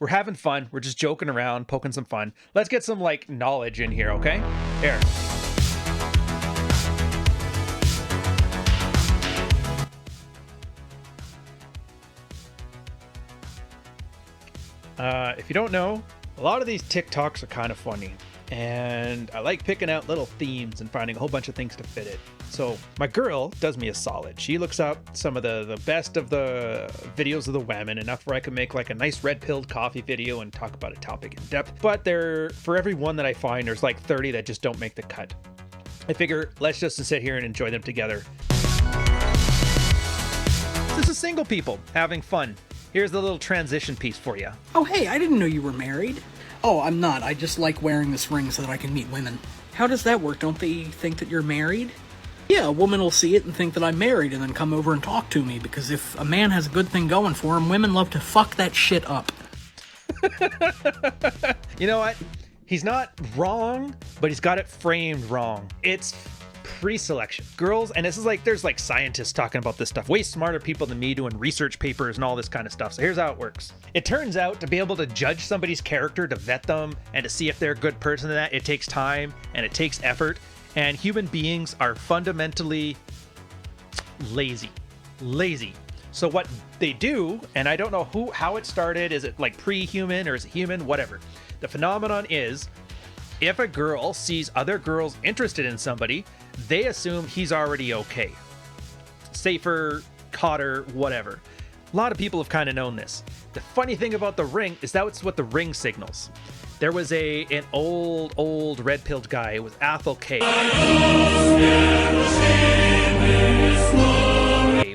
We're having fun. We're just joking around, poking some fun. Let's get some like knowledge in here, okay? Here. If you don't know, a lot of these TikToks are kind of funny, and I like picking out little themes and finding a whole bunch of things to fit it. So my girl does me a solid. She looks up some of the best of the videos of the women, enough where I can make like a nice red-pilled coffee video and talk about a topic in depth. But for every one that I find, there's like 30 that just don't make the cut. I figure let's just sit here and enjoy them together. This is single people having fun. Here's the little transition piece for you. Oh, hey, I didn't know you were married. Oh, I'm not. I just like wearing this ring so that I can meet women. How does that work? Don't they think that you're married? Yeah, a woman will see it and think that I'm married and then come over and talk to me, because if a man has a good thing going for him, women love to fuck that shit up. You know what? He's not wrong, but he's got it framed wrong. It's Preselection Girls, and this is like, there's like scientists talking about this stuff, way smarter people than me doing research papers and all this kind of stuff. So here's how it works. It turns out to be able to judge somebody's character, to vet them, and to see if they're a good person, that it takes time and it takes effort. And human beings are fundamentally lazy. So what they do, and I don't know how it started, is it like pre-human or is it human, whatever. The phenomenon is, if a girl sees other girls interested in somebody, they assume he's already okay. Safer, hotter, whatever. A lot of people have kind of known this. The funny thing about the ring is that's what the ring signals. There was an old red-pilled guy. It was Athel K.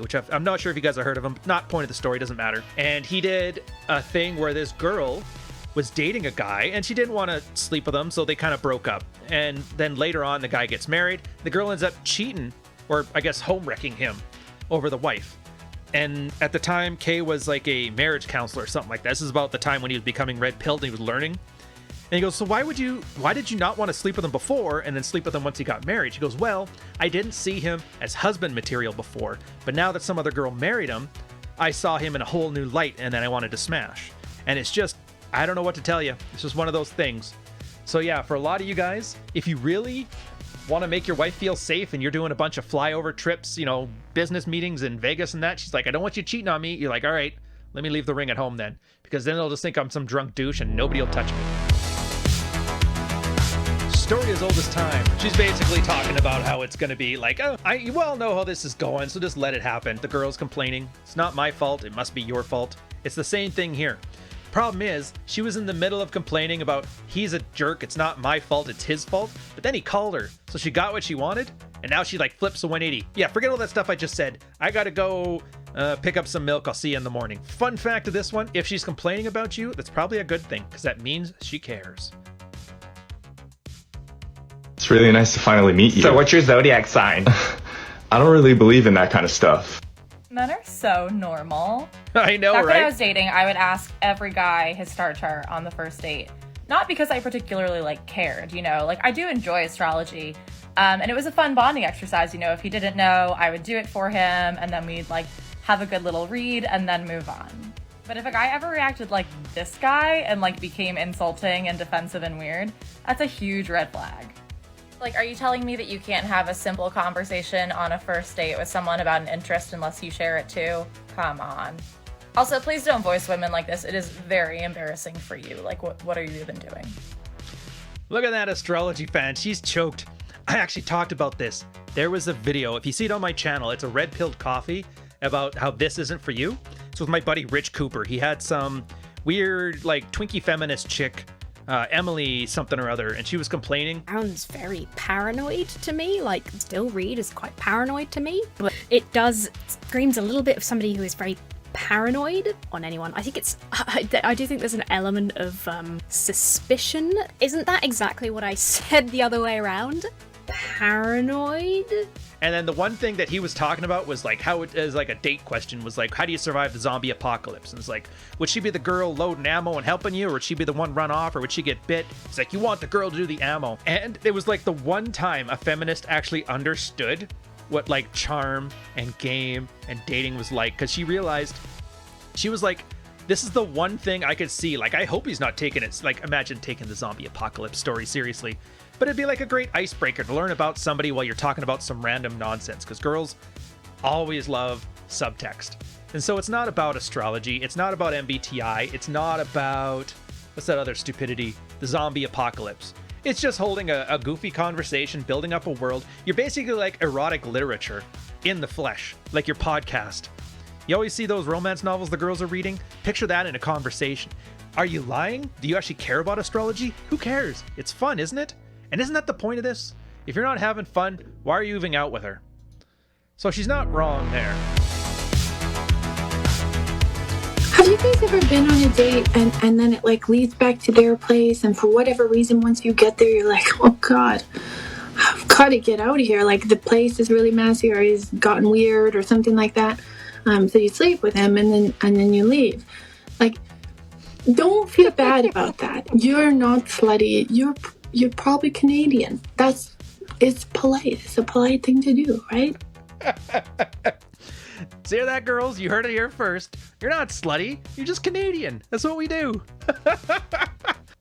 Which I'm not sure if you guys have heard of him. Not point of the story, doesn't matter. And he did a thing where this girl was dating a guy and she didn't want to sleep with him, so they kind of broke up. And then later on, the guy gets married. The girl ends up cheating, or I guess home-wrecking him over the wife. And at the time, Kay was like a marriage counselor or something like that. This is about the time when he was becoming red-pilled and he was learning. And he goes, so why did you not want to sleep with him before and then sleep with him once he got married? She goes, well, I didn't see him as husband material before, but now that some other girl married him, I saw him in a whole new light, and then I wanted to smash. And it's just, I don't know what to tell you. It's just one of those things. So yeah, for a lot of you guys, if you really want to make your wife feel safe and you're doing a bunch of flyover trips, you know, business meetings in Vegas and that, she's like, I don't want you cheating on me. You're like, all right, let me leave the ring at home then, because then they'll just think I'm some drunk douche and nobody will touch me. Story as old as time. She's basically talking about how it's going to be like, oh, you all know how this is going, so just let it happen. The girl's complaining. It's not my fault. It must be your fault. It's the same thing here. Problem is, she was in the middle of complaining about he's a jerk. It's not my fault. It's his fault. But then he called her. So she got what she wanted. And now she like flips a 180. Yeah, forget all that stuff I just said. I got to go pick up some milk. I'll see you in the morning. Fun fact of this one, if she's complaining about you, that's probably a good thing, because that means she cares. It's really nice to finally meet you. So what's your zodiac sign? I don't really believe in that kind of stuff. Men are so normal. I know, Back right? when I was dating, I would ask every guy his star chart on the first date. Not because I particularly like cared, you know, like I do enjoy astrology. And it was a fun bonding exercise, you know, if he didn't know, I would do it for him, and then we'd like have a good little read and then move on. But if a guy ever reacted like this guy and like became insulting and defensive and weird, that's a huge red flag. Like, are you telling me that you can't have a simple conversation on a first date with someone about an interest unless you share it too? Come on. Also, please don't voice women like this. It is very embarrassing for you. Like, what are you even doing? Look at that astrology fan. She's choked. I actually talked about this. There was a video. If you see it on my channel, it's a red-pilled coffee about how this isn't for you. It's with my buddy Rich Cooper. He had some weird, like, Twinkie feminist chick, Emily something or other, and she was complaining. Sounds very paranoid to me. Like, Still Read is quite paranoid to me, but it screams a little bit of somebody who is very paranoid on anyone. I think I do think there's an element of suspicion. Isn't that exactly what I said the other way around? Paranoid? And then the one thing that he was talking about was like how it is like a date question was like, how do you survive the zombie apocalypse? And it's like, would she be the girl loading ammo and helping you, or would she be the one run off, or would she get bit? It's like, you want the girl to do the ammo. And it was like the one time a feminist actually understood what like charm and game and dating was like, because she realized, she was like, This is the one thing I could see. Like, I hope he's not taking it. Like, imagine taking the zombie apocalypse story seriously. But it'd be like a great icebreaker to learn about somebody while you're talking about some random nonsense. Because girls always love subtext. And so it's not about astrology. It's not about MBTI. It's not about, what's that other stupidity? The zombie apocalypse. It's just holding a goofy conversation, building up a world. You're basically like erotic literature in the flesh, like your podcast. You always see those romance novels the girls are reading? Picture that in a conversation. Are you lying? Do you actually care about astrology? Who cares? It's fun, isn't it? And isn't that the point of this? If you're not having fun, why are you even out with her? So she's not wrong there. Have you guys ever been on a date and then it like leads back to their place, and for whatever reason once you get there you're like, oh god, I've got to get out of here, like the place is really messy or he's gotten weird or something like that, so you sleep with him and then you leave. Like, don't feel bad about that. You're not slutty. You're probably Canadian. It's polite. It's a polite thing to do, right? See that, girls? You heard it here first. You're not slutty. You're just Canadian. That's what we do.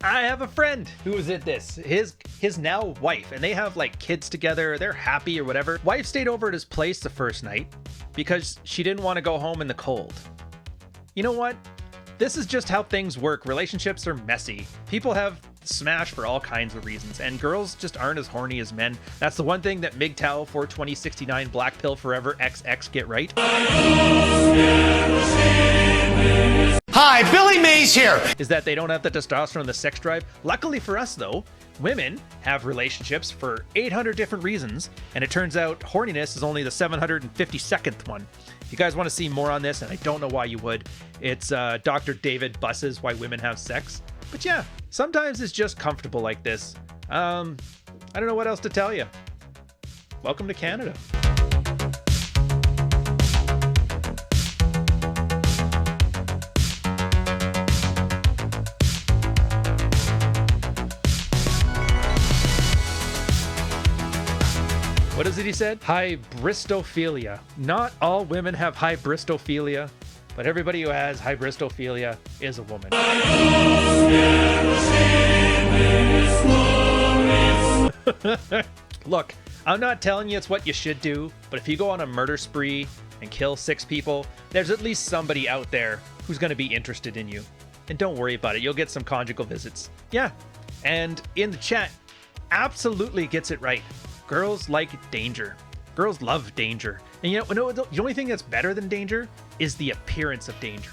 I have a friend who was at this. His now wife, and they have like kids together. They're happy or whatever. Wife stayed over at his place the first night because she didn't want to go home in the cold. You know what? This is just how things work. Relationships are messy. People have smash for all kinds of reasons, and girls just aren't as horny as men. That's the one thing that MGTOW 42069 Black Pill Forever XX get right. Hi, Billy Mays here. Is that they don't have the testosterone, the sex drive. Luckily for us though, women have relationships for 800 different reasons, and it turns out horniness is only the 752nd one. If you guys want to see more on this, and I don't know why you would, it's Dr. David Buss's Why Women Have Sex. But yeah, sometimes it's just comfortable like this. I don't know what else to tell you. Welcome to Canada. What is it he said? Hybristophilia. Not all women have hybristophilia, but everybody who has hybristophilia is a woman. Look, I'm not telling you it's what you should do, but if you go on a murder spree and kill 6 people, there's at least somebody out there who's going to be interested in you. And don't worry about it, you'll get some conjugal visits. Yeah, and in the chat, absolutely gets it right. Girls like danger. Girls love danger. And you know, the only thing that's better than danger is the appearance of danger.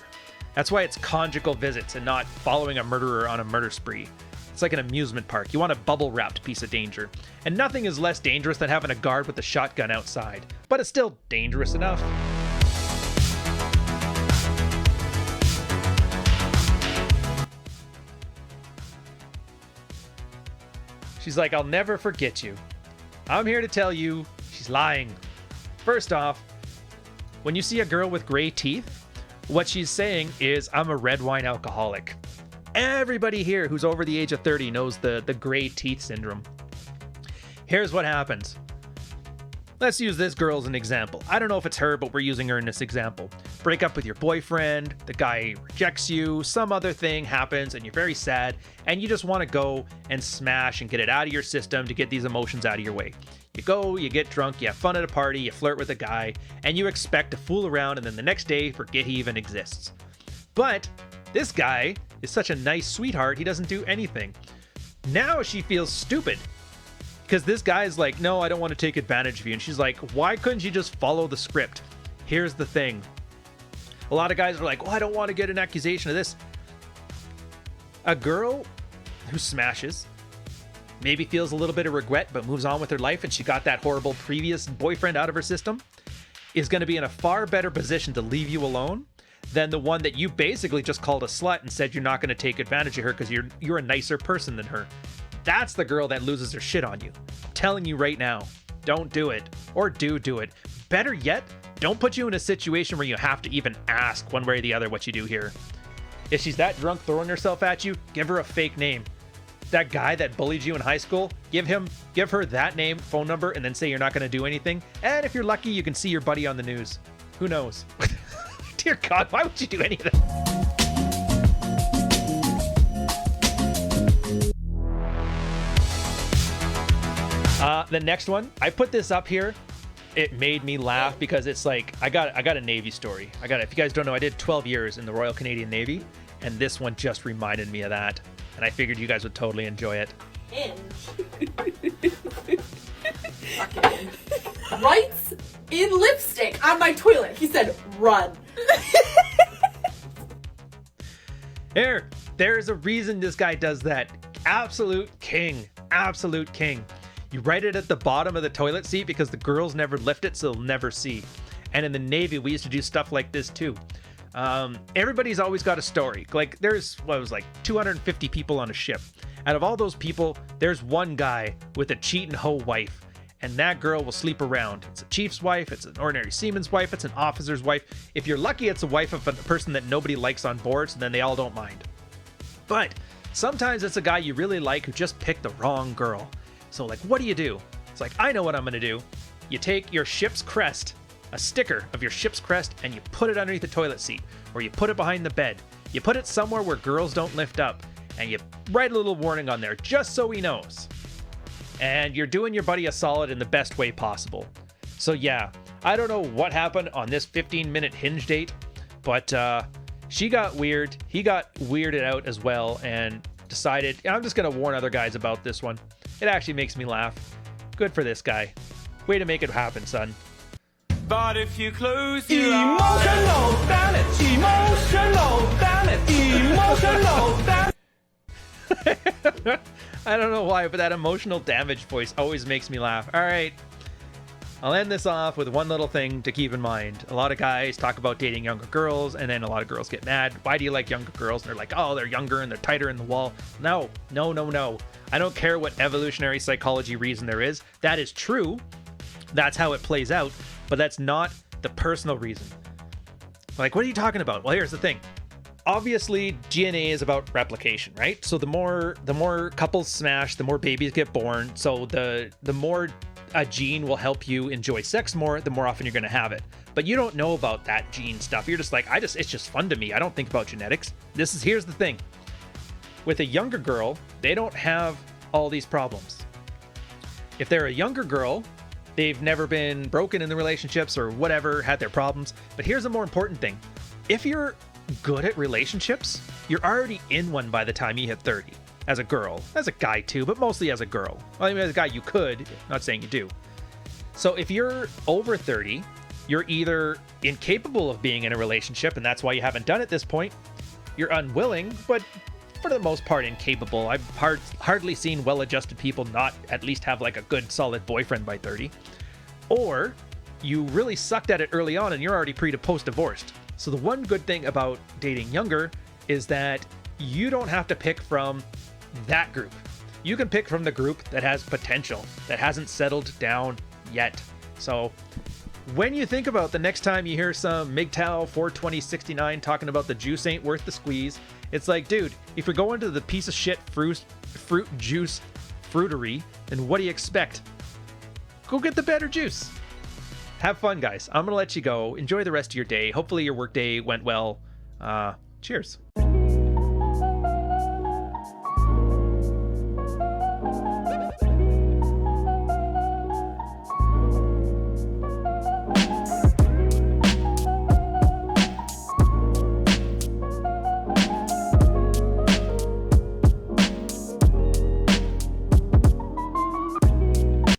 That's why it's conjugal visits and not following a murderer on a murder spree. It's like an amusement park. You want a bubble-wrapped piece of danger. And nothing is less dangerous than having a guard with a shotgun outside. But it's still dangerous enough. She's like, I'll never forget you. I'm here to tell you she's lying. First off, when you see a girl with gray teeth, what she's saying is, I'm a red wine alcoholic. Everybody here who's over the age of 30 knows the gray teeth syndrome. Here's what happens. Let's use this girl as an example. I don't know if it's her, but we're using her in this example. Break up with your boyfriend, the guy rejects you, some other thing happens, and you're very sad, and you just want to go and smash and get it out of your system to get these emotions out of your way. You go, you get drunk, you have fun at a party, you flirt with a guy, and you expect to fool around and then the next day forget he even exists. But this guy is such a nice sweetheart, he doesn't do anything. Now she feels stupid. Because this guy's like, no, I don't want to take advantage of you. And she's like, why couldn't you just follow the script? Here's the thing. A lot of guys are like, oh, I don't want to get an accusation of this. A girl who smashes, maybe feels a little bit of regret, but moves on with her life, and she got that horrible previous boyfriend out of her system, is going to be in a far better position to leave you alone than the one that you basically just called a slut and said you're not going to take advantage of her because you're a nicer person than her. That's the girl that loses her shit on you. I'm telling you right now, don't do it. Or do it. Better yet, don't put you in a situation where you have to even ask one way or the other what you do here. If she's that drunk throwing herself at you, give her a fake name. That guy that bullied you in high school, give her that name, phone number, and then say you're not going to do anything. And if you're lucky, you can see your buddy on the news. Who knows? Dear God, why would you do any of that? The next one, I put this up here. It made me laugh because it's like, I got a Navy story. If you guys don't know, I did 12 years in the Royal Canadian Navy, and this one just reminded me of that. And I figured you guys would totally enjoy it. Fucking writes in lipstick on my toilet. He said, run. There's a reason this guy does that. Absolute king. Absolute king. You write it at the bottom of the toilet seat because the girls never lift it, so they'll never see. And in the Navy, we used to do stuff like this too. Everybody's always got a story. Like there's, 250 people on a ship. Out of all those people, there's one guy with a cheating hoe wife. And that girl will sleep around. It's a chief's wife, it's an ordinary seaman's wife, it's an officer's wife. If you're lucky, it's a wife of a person that nobody likes on board, so then they all don't mind. But sometimes it's a guy you really like who just picked the wrong girl. So like, what do? It's like, I know what I'm gonna do. You take your ship's crest, a sticker of your ship's crest, and you put it underneath the toilet seat, or you put it behind the bed. You put it somewhere where girls don't lift up, and you write a little warning on there just so he knows. And you're doing your buddy a solid in the best way possible. So yeah, I don't know what happened on this 15-minute Hinge date, but she got weird. He got weirded out as well and decided, I'm just going to warn other guys about this one. It actually makes me laugh. Good for this guy. Way to make it happen, son. But if you close your emotional damage, emotional damage. I don't know why, but that emotional damage voice always makes me laugh. All right. I'll end this off with one little thing to keep in mind. A lot of guys talk about dating younger girls, and then a lot of girls get mad. Why do you like younger girls? And they're like, oh, they're younger and they're tighter in the wall. No. I don't care what evolutionary psychology reason there is. That is true. That's how it plays out, but that's not the personal reason. Like, what are you talking about? Well, here's the thing. Obviously, DNA is about replication, right? So the more couples smash, the more babies get born. So the more a gene will help you enjoy sex more, the more often you're going to have it. But you don't know about that gene stuff. You're just like, it's just fun to me. I don't think about genetics. Here's the thing. With a younger girl, they don't have all these problems. If they're a younger girl, they've never been broken in the relationships or whatever, had their problems. But here's a more important thing. If you're good at relationships, you're already in one by the time you hit 30. As a girl, as a guy too, but mostly as a girl. Well, I mean, as a guy, you could, not saying you do. So if you're over 30, you're either incapable of being in a relationship, and that's why you haven't done it at this point. You're unwilling, but for the most part, incapable. I've hardly seen well-adjusted people not at least have like a good, solid boyfriend by 30. Or you really sucked at it early on, and you're already pre to post-divorced. So the one good thing about dating younger is that you don't have to pick from that group. You can pick from the group that has potential, that hasn't settled down yet. So when you think about the next time you hear some MGTOW 42069 talking about the juice ain't worth the squeeze, it's like, dude, if you're going to the piece of shit fruit juice fruitery, then what do you expect? Go get the better juice. Have fun, guys. I'm going to let you go. Enjoy the rest of your day. Hopefully your work day went well. Cheers.